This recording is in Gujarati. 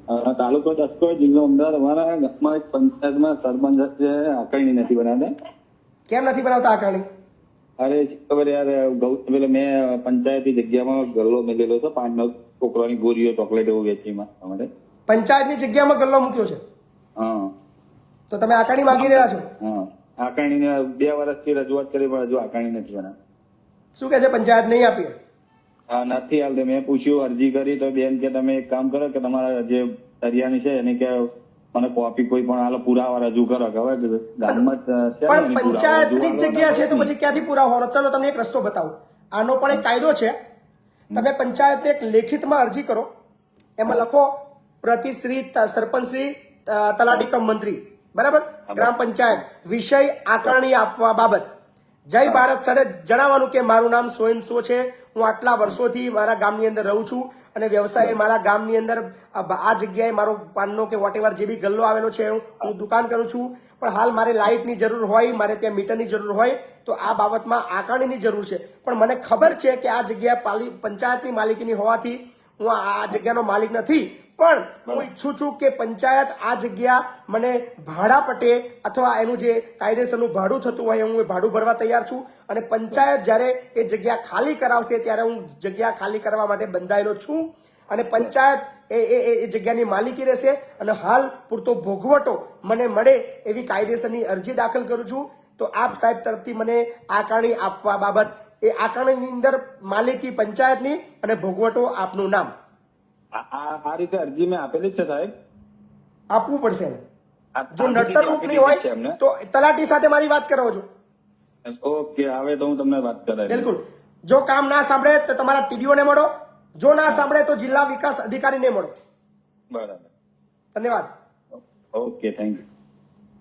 તાલુકો દસકો જિલ્લો અમદાવાદ. અમારા ગામમાં એક પંચાયતમાં સરપંચ છે, આકારણી નથી બનાવતા. કેમ નથી બનાવતા આકારણી? અરે ખબર યાર, પેલો મેં પંચાયતી જગ્યામાં ગલ્લો મેલેલો છે, 5-9 છોકરાની ગોળીઓ ચોકલેટ એવું વેચીમાં અમારે પંચાયતની જગ્યામાં ગલ્લો મૂક્યો છે. હા, તો તમે આકારણી માંગી રહ્યા છો? હા. આકારણીને 2 વર્ષથી રજૂઆત કરી પણ હજુ આકારણી નથી બનાવી. શું કે છે પંચાયત નહીં આપી? હા, નથી હાલતી. મેં પૂછ્યું, અરજી કરી તો બેન કે તમે એક કામ કરો કે તમારા જે તરિયાની છે એને કે મને કોપી કોઈ પણ હાલો પુરાવા રજૂ કરો. કે હવે ગામમાં છે પણ ને પંચાયતની જગ્યા છે તો પછી ક્યાંથી પુરાવો હોવાનો? ચલો તમને એક રસ્તો બતાવું. આનો પણ એક કાયદો છે. તમે પંચાયતને એક લેખિતમાં અરજી કરો, એમાં લખો પ્રતિશ્રી સરપંચશ્રી તલાટી કમ મંત્રી, બરાબર, ગ્રામ પંચાયત વિષય આકારણી આપવા બાબત જય ભારત સરે જણાવવાનું કે મારું નામ સોયન સો છે, હું આટલા વર્ષોથી મારા ગામની અંદર રહું છું અને વ્યવસાય મારા ગામની અંદર આ જગ્યાએ મારો પાનનો કે વોટેવર જે બી ગલ્લો આવેલો છે હું દુકાન કરું છું, પણ હાલ મારે લાઇટની જરૂર હોય, મારે ત્યાં મીટરની જરૂર હોય તો આ બાબતમાં આકારણીની જરૂર છે. પણ મને ખબર છે કે આ જગ્યા પંચાયતની માલિકીની હોવાથી હું આ જગ્યાનો માલિક નથી, પણ હું ઈચ્છું છું કે પંચાયત આ જગ્યા મને ભાડા પટે અથવા એનું જે કાયદેસરનું ભાડું થતું હોય હું એ ભાડું ભરવા તૈયાર છું. અને પંચાયત જ્યારે એ જગ્યા ખાલી કરાવશે ત્યારે હું જગ્યા ખાલી કરવા માટે બંધાયેલો છું અને પંચાયત એ જગ્યાની માલિકી રહેશે અને હાલ પૂરતો ભોગવટો મને મળે એવી કાયદેસરની અરજી દાખલ કરું છું. તો આપ સાહેબ તરફથી મને આકારણી આપવા બાબત, એ આકારણીની અંદર માલિકી પંચાયતની અને ભોગવટો આપનું નામ, આ રીતે અરજી મેં આપેલી જ છે સાહેબ. આપવું પડશે. જો નડતર રૂપ નહીં હોય તો તલાટી સાથે મારી વાત કરો છો. ઓકે, હવે તો હું તમને વાત કરાવી. બિલકુલ. જો કામ ના સાંભળે તો તમારા ટીડીઓ ને મળો, જો ના સાંભળે તો જિલ્લા વિકાસ અધિકારીને મળો. બરાબર. ધન્યવાદ. Okay, thank you.